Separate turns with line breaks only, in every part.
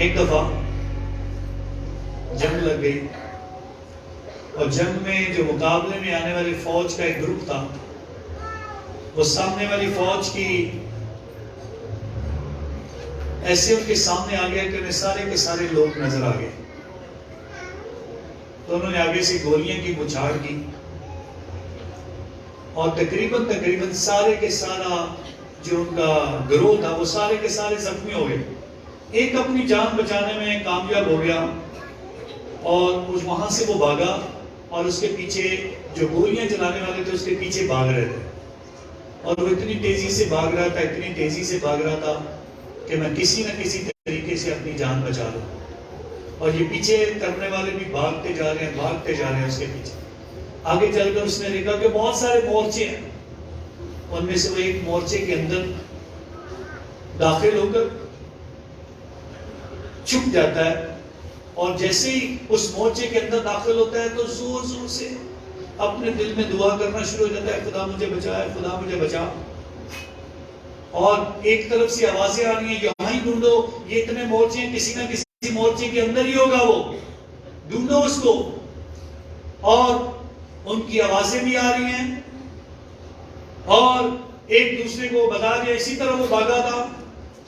ایک دفعہ جنگ لگ گئی اور جنگ میں جو مقابلے میں آنے والی فوج کا ایک گروپ تھا، وہ سامنے والی فوج کی ایسے ان کے سامنے آ گیا کہ انہیں سارے کے سارے لوگ نظر آ گئے. تو انہوں نے آگے سے گولیاں کی بچھاڑ کی اور تقریباً سارے کے سارا جو ان کا گروہ تھا وہ سارے کے سارے زخمی ہو گئے. ایک اپنی جان بچانے میں کامیاب ہو گیا اور وہاں سے وہ بھاگا اور اس کے پیچھے جو گولیاں چلانے والے تھے اس کے پیچھے بھاگ رہے تھے، اور وہ اتنی تیزی سے بھاگ رہا تھا کہ میں کسی نہ کسی طریقے سے اپنی جان بچا لوں. اور یہ پیچھے کرنے والے بھی بھاگتے جا رہے ہیں اس کے پیچھے. آگے چل کر اس نے دیکھا کہ بہت سارے مورچے ہیں، ان میں سے وہ ایک مورچے کے اندر داخل ہو کر چھپ جاتا ہے، اور جیسے ہی اس مورچے کے اندر داخل ہوتا ہے تو زور زور سے اپنے دل میں دعا کرنا شروع ہو جاتا ہے، خدا مجھے بچا، خدا مجھے بچا. اور ایک طرف سے آوازیں آ رہی ہیں، یہاں ہی ڈھونڈو، یہ اتنے مورچے ہیں، کسی نہ کسی مورچے کے اندر ہی ہوگا، وہ ڈھونڈو اس کو. اور ان کی آوازیں بھی آ رہی ہیں اور ایک دوسرے کو بتا دیا. اسی طرح وہ بھاگا تھا،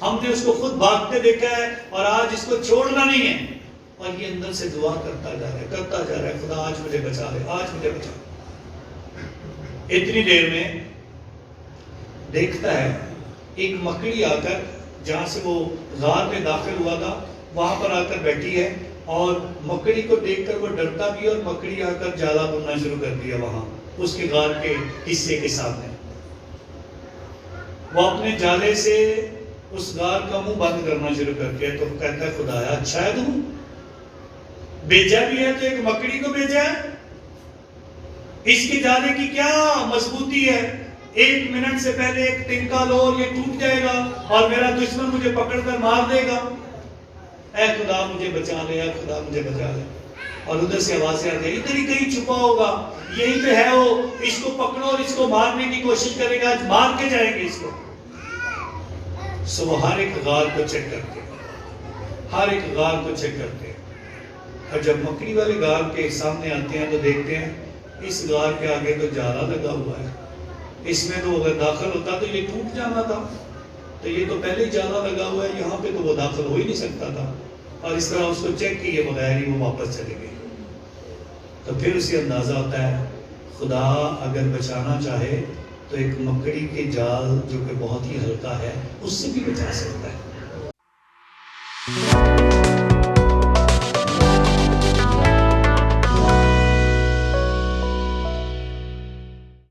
ہم نے اس کو خود بھاگتے دیکھا ہے اور آج اس کو چھوڑنا نہیں ہے. اور یہ اندر سے دعا کرتا جا رہا ہے، خدا آج مجھے بچا لے، آج مجھے بچا. اتنی دیر میں دیکھتا ہے ایک مکڑی آ کر، جہاں سے وہ غار میں داخل ہوا تھا وہاں پر آ کر بیٹھی ہے، اور مکڑی کو دیکھ کر وہ ڈرتا بھی، اور مکڑی آ کر جالا بننا شروع کر دیا وہاں اس کے غار کے حصے کے سامنے. وہ اپنے جالے سے اس غار کا منہ بند کرنا شروع کر دیا. تو کہتا ہے خدایا اچھا ہے، تم بھیجا بھی ہے تو ایک مکڑی کو بھیجا ہے، اس کے جالے کی کیا مضبوطی ہے، 1 منٹ سے پہلے ایک تنکا لو اور یہ ٹوٹ جائے گا اور میرا دشمن مجھے پکڑ کر مار دے گا. اے خدا مجھے بچا لے، اے خدا مجھے بچا لے. اور ادھر سے آوازیں آ گئی، ادھر ہی کہیں چھپا ہوگا، یہیں پہ ہے وہ، اس کو پکڑو اور اس کو مارنے کی کوشش کرے گا، آج مار کے جائیں گے اس کو. سو وہ ہر ایک غار کو چیک کرتے، اور جب مکڑی والے غار کے سامنے آتے ہیں تو دیکھتے ہیں اس غار کے آگے تو جالا لگا ہوا ہے، اس میں تو اگر داخل ہوتا تو یہ ٹوٹ جانا تھا، تو یہ تو پہلے ہی جالا لگا ہوا ہے، یہاں پہ تو وہ داخل ہو ہی نہیں سکتا تھا. اور اس طرح اس کو چیک کیے بغیر ہی وہ واپس چلے گئے. تو پھر اسے اندازہ ہوتا ہے خدا اگر بچانا چاہے تو ایک مکڑی کے جال جو کہ بہت ہی ہلکا ہے اس سے بھی بچا سکتا ہے.